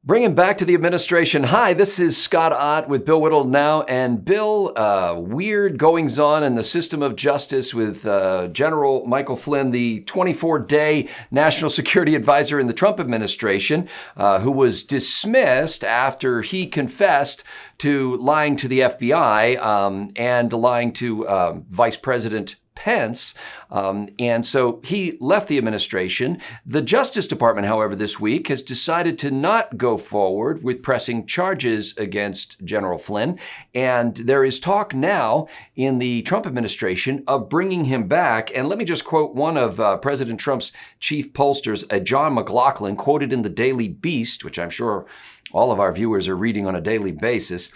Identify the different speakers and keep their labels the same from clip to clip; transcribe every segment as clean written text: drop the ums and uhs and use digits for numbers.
Speaker 1: Bring him back to the administration. Hi, this is Scott Ott with Bill Whittle now. And Bill, weird goings on in the system of justice with General Michael Flynn, the 24-day national security advisor in the Trump administration, who was dismissed after he confessed to lying to the FBI and lying to Vice President Pence. And so he left the administration. The Justice Department, however, this week has decided to not go forward with pressing charges against General Flynn. And there is talk now in the Trump administration of bringing him back. And let me just quote one of President Trump's chief pollsters, John McLaughlin, quoted in the Daily Beast, which I'm sure all of our viewers are reading on a daily basis.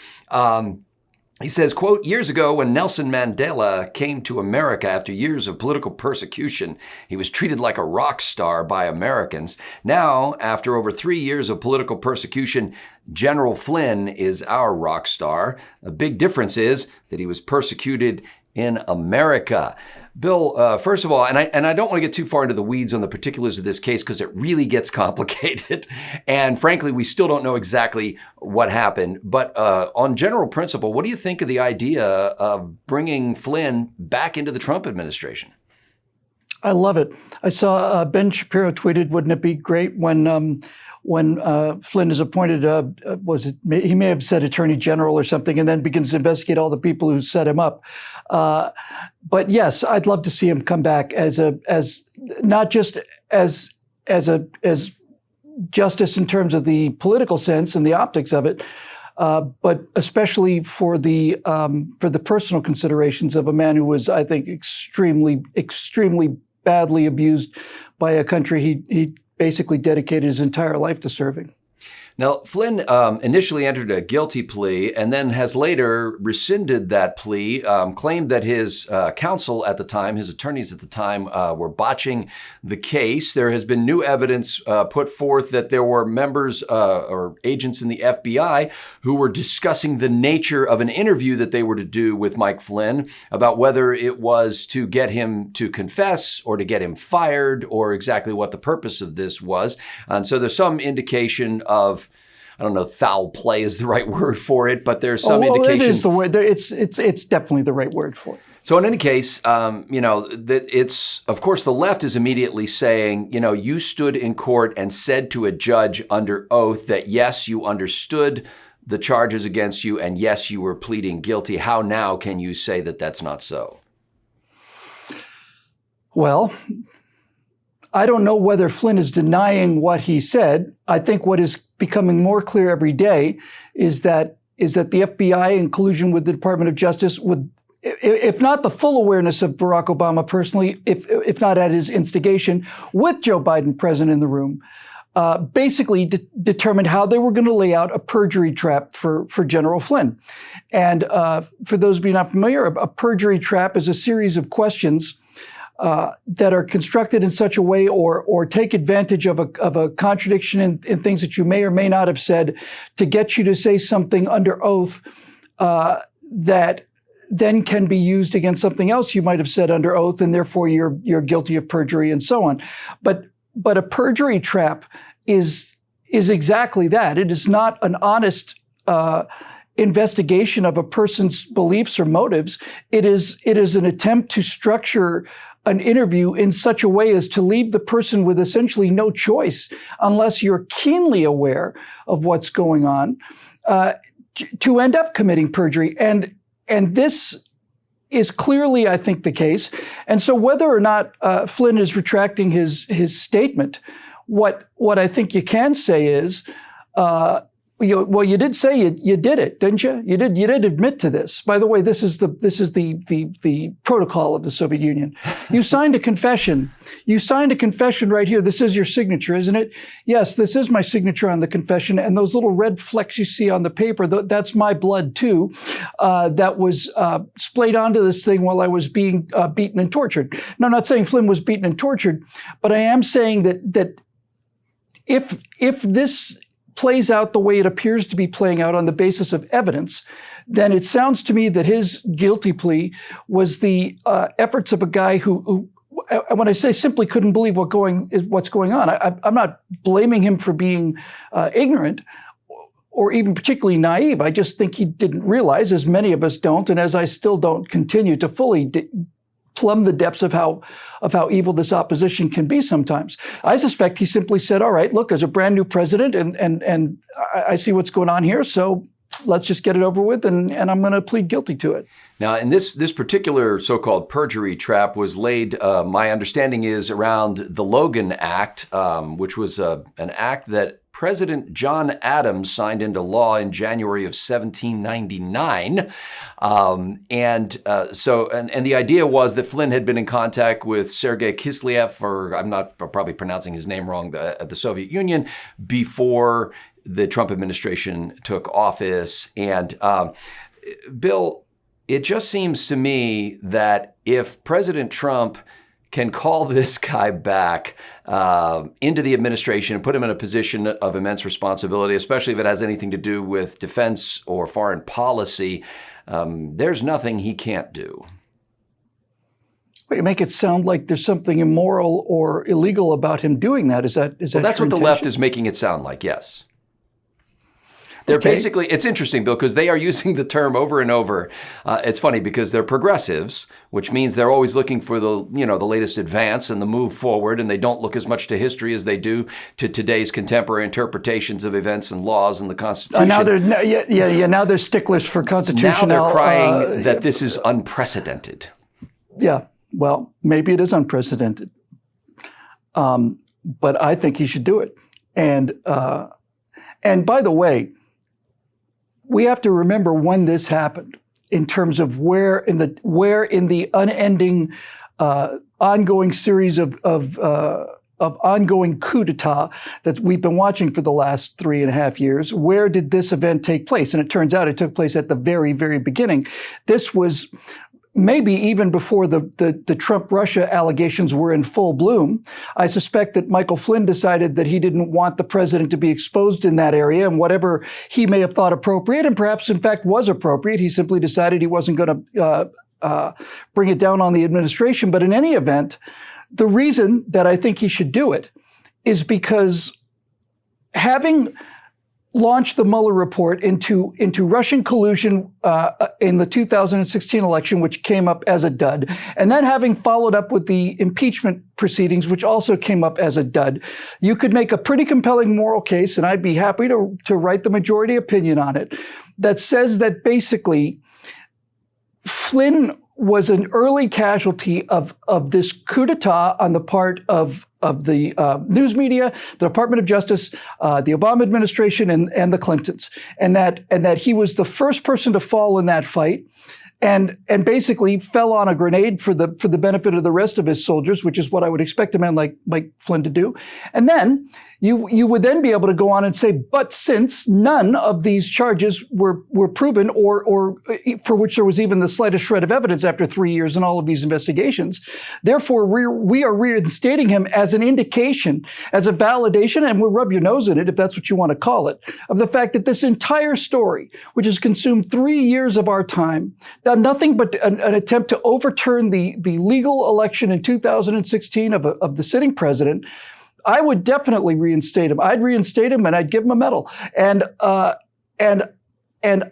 Speaker 1: He says, quote, "Years ago, when Nelson Mandela came to America after years of political persecution, he was treated like a rock star by Americans. Now, after over 3 years of political persecution, General Flynn is our rock star. A big difference is that he was persecuted in America." Bill, first of all, and I don't want to get too far into the weeds on the particulars of this case because it really gets complicated. And frankly, we still don't know exactly what happened. But on general principle, what do you think of the idea of bringing Flynn back into the Trump administration?
Speaker 2: I love it. I saw Ben Shapiro tweeted, "Wouldn't it be great when Flynn is appointed, he may have said Attorney General or something, and then begins to investigate all the people who set him up." But yes, I'd love to see him come back as not just as justice in terms of the political sense and the optics of it, but especially for the personal considerations of a man who was, I think, extremely badly abused by a country he basically dedicated his entire life to serving.
Speaker 1: Now, Flynn initially entered a guilty plea and then has later rescinded that plea, claimed that his counsel at the time, his attorneys at the time, were botching the case. There has been new evidence put forth that there were members or agents in the FBI who were discussing the nature of an interview that they were to do with Mike Flynn about whether it was to get him to confess or to get him fired or exactly what the purpose of this was. And so there's some indication of, I don't know if foul play is the right word for it, but there's some indication.
Speaker 2: It is the word. It's definitely the right word for it.
Speaker 1: So in any case, it's, of course, the left is immediately saying, you stood in court and said to a judge under oath that, yes, you understood the charges against you and yes, you were pleading guilty. How now can you say that that's not so?
Speaker 2: Well, I don't know whether Flynn is denying what he said. I think what is becoming more clear every day is that the FBI, in collusion with the Department of Justice, would, if not the full awareness of Barack Obama personally, if not at his instigation, with Joe Biden present in the room, basically determined how they were going to lay out a perjury trap for General Flynn. And for those of you not familiar, a perjury trap is a series of questions that are constructed in such a way or take advantage of a contradiction in things that you may or may not have said to get you to say something under oath that then can be used against something else you might have said under oath, and therefore you're guilty of perjury and so on. But a perjury trap is exactly that. It is not an honest investigation of a person's beliefs or motives. It is an attempt to structure an interview in such a way as to leave the person with essentially no choice, unless you're keenly aware of what's going on, to end up committing perjury. And this is clearly, I think, the case. And so whether or not Flynn is retracting his statement, what I think you can say is, you did say you did it, didn't you? You did admit to this. By the way, this is the protocol of the Soviet Union. You signed a confession. You signed a confession right here. This is your signature, isn't it? Yes, this is my signature on the confession. And those little red flecks you see on the paper, that's my blood too. That was splayed onto this thing while I was being beaten and tortured. Now, I'm not saying Flynn was beaten and tortured, but I am saying that if this plays out the way it appears to be playing out on the basis of evidence, then it sounds to me that his guilty plea was the efforts of a guy who when I say simply couldn't believe what's going on, I'm not blaming him for being ignorant or even particularly naive. I just think he didn't realize, as many of us don't, and as I still don't continue to fully plumb the depths of how evil this opposition can be sometimes. I suspect he simply said, all right, look, there's a brand new president and I see what's going on here, so let's just get it over with, and I'm going to plead guilty to it.
Speaker 1: Now, and this particular so-called perjury trap was laid, my understanding is, around the Logan Act, which was an act that President John Adams signed into law in January of 1799. And the idea was that Flynn had been in contact with Sergei Kislyak, or I'm probably pronouncing his name wrong, the Soviet Union, before the Trump administration took office. And Bill, it just seems to me that if President Trump can call this guy back into the administration and put him in a position of immense responsibility, especially if it has anything to do with defense or foreign policy, there's nothing he can't do.
Speaker 2: But you make it sound like there's something immoral or illegal about him doing that. Is that
Speaker 1: well, that's what the left is making it sound like, yes. They're basically, it's interesting, Bill, because they are using the term over and over. It's funny because they're progressives, which means they're always looking for the latest advance and the move forward, and they don't look as much to history as they do to today's contemporary interpretations of events and laws and the Constitution.
Speaker 2: Now they're sticklers for constitutional.
Speaker 1: Now they're crying that this is unprecedented.
Speaker 2: Yeah, well, maybe it is unprecedented, but I think he should do it. And by the way, we have to remember when this happened in terms of where in the unending, ongoing series of ongoing coup d'etat that we've been watching for the last 3.5 years. Where did this event take place? And it turns out it took place at the very, very beginning. This was maybe even before the Trump-Russia allegations were in full bloom. I suspect that Michael Flynn decided that he didn't want the president to be exposed in that area, and whatever he may have thought appropriate, and perhaps in fact was appropriate, he simply decided he wasn't going to bring it down on the administration. But in any event, the reason that I think he should do it is because having launched the Mueller report into Russian collusion in the 2016 election, which came up as a dud, and then having followed up with the impeachment proceedings, which also came up as a dud, you could make a pretty compelling moral case, and I'd be happy to write the majority opinion on it, that says that basically Flynn was an early casualty of this coup d'etat on the part of the news media, the Department of Justice, the Obama administration, and the Clintons, and that he was the first person to fall in that fight, and basically fell on a grenade for the benefit of the rest of his soldiers, which is what I would expect a man like Flynn to do. And then you would then be able to go on and say, but since none of these charges were proven or for which there was even the slightest shred of evidence after 3 years in all of these investigations, therefore we are reinstating him as an indication, as a validation, and we'll rub your nose in it if that's what you want to call it, of the fact that this entire story, which has consumed 3 years of our time, done nothing but an attempt to overturn the legal election in 2016 of the sitting president. I would definitely reinstate him. I'd reinstate him and I'd give him a medal. And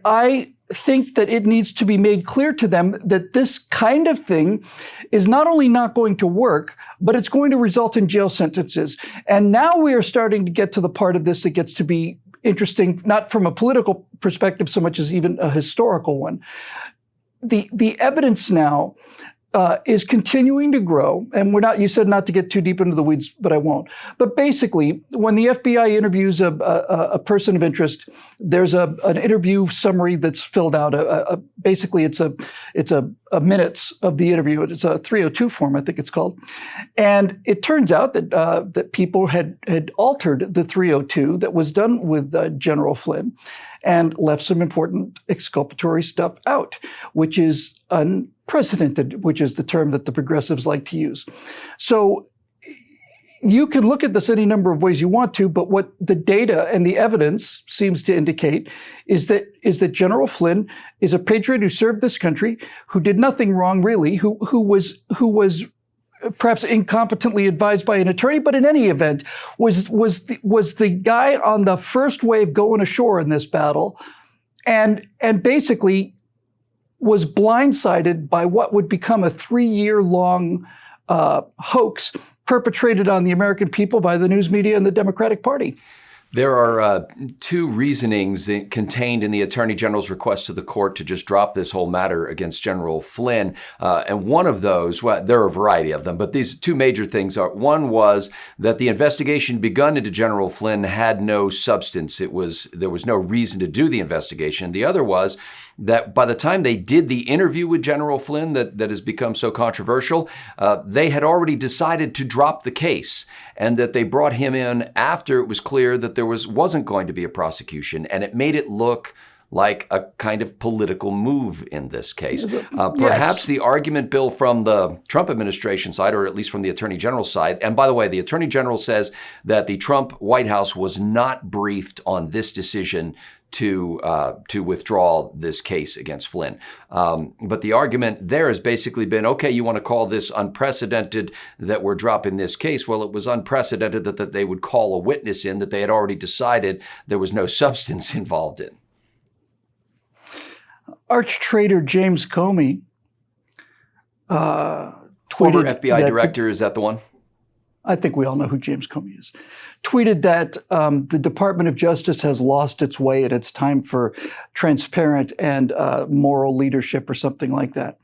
Speaker 2: I think that it needs to be made clear to them that this kind of thing is not only not going to work, but it's going to result in jail sentences. And now we are starting to get to the part of this that gets to be interesting, not from a political perspective so much as even a historical one. The evidence now is continuing to grow, and you said not to get too deep into the weeds, but I won't. But basically, when the FBI interviews a person of interest, there's an interview summary that's filled out. Basically, it's a minutes of the interview. It's a 302 form, I think it's called. And it turns out that people had altered the 302 that was done with General Flynn and left some important exculpatory stuff out, which is unprecedented, which is the term that the progressives like to use. So you can look at this any number of ways you want to, but what the data and the evidence seems to indicate is that General Flynn is a patriot who served this country, who did nothing wrong really, who was perhaps incompetently advised by an attorney, but in any event, was the guy on the first wave going ashore in this battle, and basically was blindsided by what would become a 3-year-long hoax perpetrated on the American people by the news media and the Democratic Party.
Speaker 1: There are two reasonings contained in the Attorney General's request to the court to just drop this whole matter against General Flynn. And one of those, well, there are a variety of them, but these two major things are, one was that the investigation begun into General Flynn had no substance. There was no reason to do the investigation. The other was that by the time they did the interview with General Flynn that has become so controversial, they had already decided to drop the case, and that they brought him in after it was clear that there wasn't going to be a prosecution, and it made it look like a kind of political move in this case. Perhaps the argument, Bill, from the Trump administration side, or at least from the Attorney General side, and by the way, the Attorney General says that the Trump White House was not briefed on this decision to withdraw this case against Flynn. But the argument there has basically been, okay, you want to call this unprecedented that we're dropping this case? Well, it was unprecedented that they would call a witness in that they had already decided there was no substance involved in.
Speaker 2: Arch traitor James Comey tweeted,
Speaker 1: former FBI director, is that the one?
Speaker 2: I think we all know who James Comey is, tweeted that the Department of Justice has lost its way and it's time for transparent and moral leadership or something like that.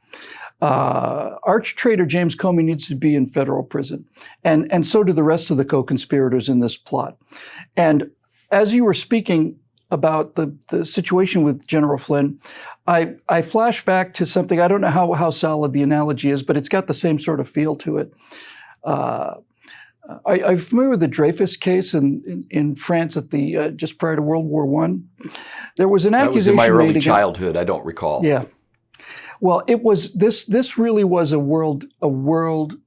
Speaker 2: Arch traitor James Comey needs to be in federal prison, and so do the rest of the co-conspirators in this plot. And as you were speaking about the situation with General Flynn, I flash back to something, I don't know how solid the analogy is, but it's got the same sort of feel to it. Are you familiar with the Dreyfus case in France at the just prior to World War I? There was an accusation made
Speaker 1: that was in my early
Speaker 2: against,
Speaker 1: childhood. I don't recall.
Speaker 2: Yeah. Well, it was this really was a worldwide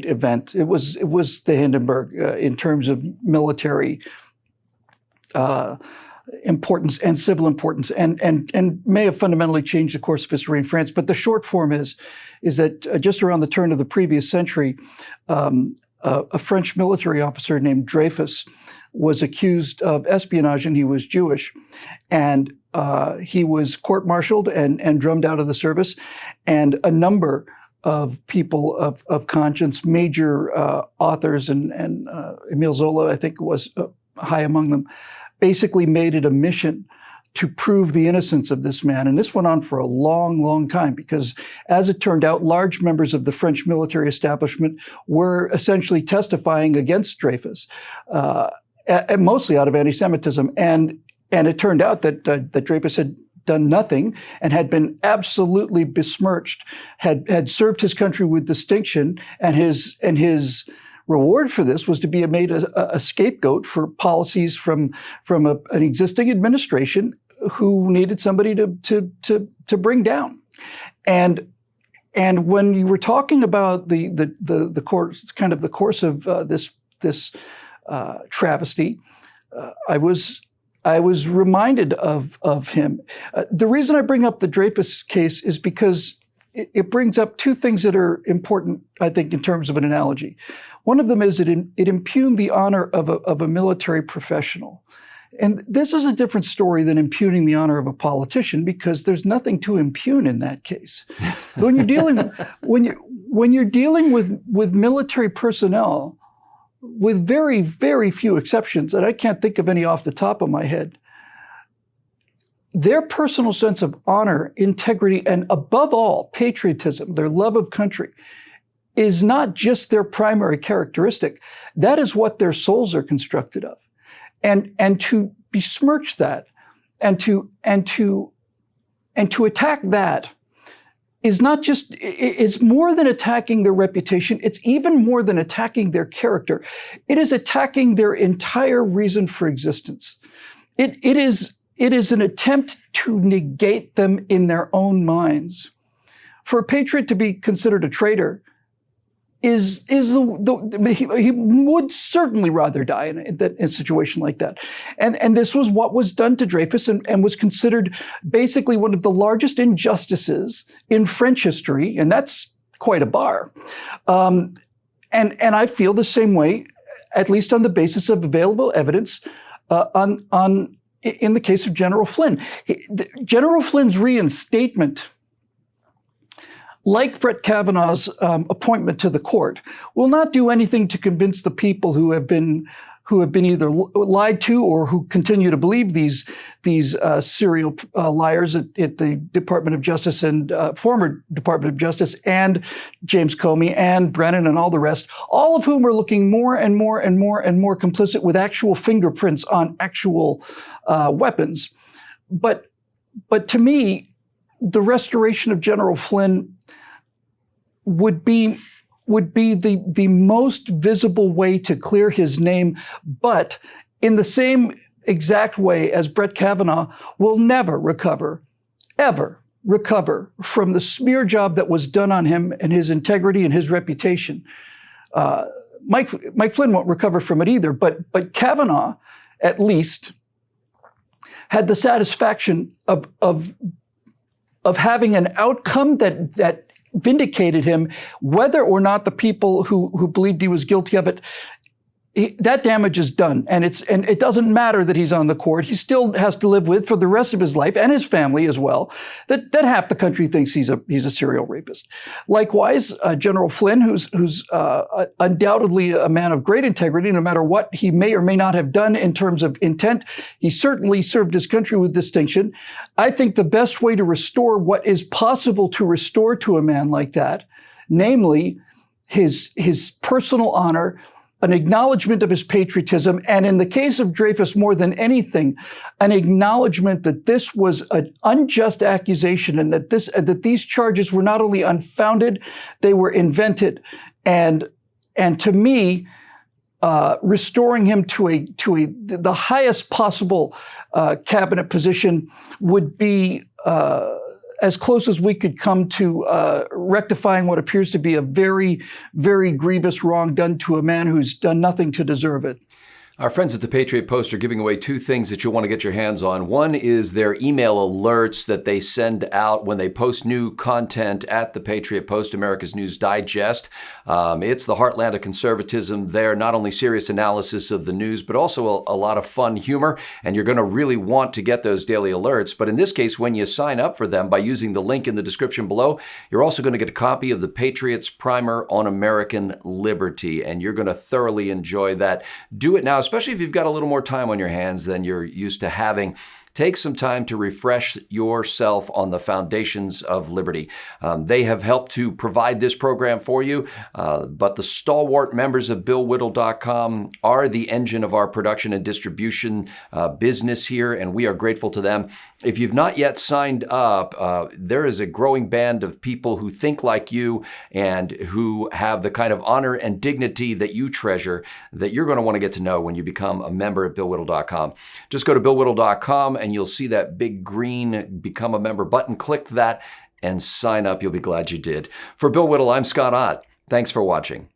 Speaker 2: event. It was the Hindenburg in terms of military importance and civil importance, and may have fundamentally changed the course of history in France. But the short form is that just around the turn of the previous century, a French military officer named Dreyfus was accused of espionage, and he was Jewish. And he was court-martialed and drummed out of the service. And a number of people of conscience, major authors, and Émile Zola, I think, was high among them, basically made it a mission to prove the innocence of this man. And this went on for a long, long time because, as it turned out, large members of the French military establishment were essentially testifying against Dreyfus, mostly out of anti-Semitism. And it turned out that Dreyfus had done nothing and had been absolutely besmirched, had served his country with distinction, and his reward for this was to be made a scapegoat for policies from an existing administration who needed somebody to bring down. And when you were talking about the course, kind of the course of this travesty, I was reminded of him. The reason I bring up the Dreyfus case is because it brings up two things that are important, I think, in terms of an analogy. One of them is it impugned the honor of a military professional. And this is a different story than impugning the honor of a politician, because there's nothing to impugn in that case. When you're dealing with military personnel, with very, very few exceptions, and I can't think of any off the top of my head, their personal sense of honor, integrity, and above all, patriotism, their love of country, is not just their primary characteristic. That is what their souls are constructed of. And to besmirch that and to attack that is not just, it's more than attacking their reputation. It's even more than attacking their character. It is attacking their entire reason for existence. It is an attempt to negate them in their own minds. For a patriot to be considered a traitor he would certainly rather die in a situation like that. And this was what was done to Dreyfus and was considered basically one of the largest injustices in French history. And that's quite a bar. And I feel the same way, at least on the basis of available evidence, in the case of General Flynn. General Flynn's reinstatement, like Brett Kavanaugh's appointment to the court, will not do anything to convince the people who have been either lied to or who continue to believe these serial liars at the Department of Justice and former Department of Justice, and James Comey and Brennan and all the rest, all of whom are looking more and more and more and more complicit with actual fingerprints on actual weapons. But to me, the restoration of General Flynn would be the most visible way to clear his name, but in the same exact way as Brett Kavanaugh will never ever recover from the smear job that was done on him and his integrity and his reputation. Mike Flynn won't recover from it either, but Kavanaugh, at least, had the satisfaction of having an outcome that vindicated him, whether or not the people who believed he was guilty of it. That damage is done, and it doesn't matter that he's on the court. He still has to live with, for the rest of his life, and his family as well, that half the country thinks he's a serial rapist. Likewise, General Flynn, who's undoubtedly a man of great integrity, no matter what he may or may not have done in terms of intent, he certainly served his country with distinction. I think the best way to restore what is possible to restore to a man like that, namely his personal honor, an acknowledgement of his patriotism, and in the case of Dreyfus, more than anything, an acknowledgement that this was an unjust accusation and that these charges were not only unfounded, they were invented. And to me, restoring him to the highest possible cabinet position would be as close as we could come to rectifying what appears to be a very, very grievous wrong done to a man who's done nothing to deserve it.
Speaker 1: Our friends at the Patriot Post are giving away two things that you'll want to get your hands on. One is their email alerts that they send out when they post new content at the Patriot Post, America's News Digest. It's the heartland of conservatism there, not only serious analysis of the news, but also a lot of fun humor. And you're going to really want to get those daily alerts. But in this case, when you sign up for them by using the link in the description below, you're also going to get a copy of the Patriots Primer on American Liberty. And you're going to thoroughly enjoy that. Do it now, especially if you've got a little more time on your hands than you're used to having. Take some time to refresh yourself on the foundations of liberty. They have helped to provide this program for you, but the stalwart members of BillWhittle.com are the engine of our production and distribution business here, and we are grateful to them. If you've not yet signed up, there is a growing band of people who think like you and who have the kind of honor and dignity that you treasure that you're going to want to get to know when you become a member at BillWhittle.com. Just go to BillWhittle.com and you'll see that big green Become a Member button. Click that and sign up. You'll be glad you did. For Bill Whittle, I'm Scott Ott. Thanks for watching.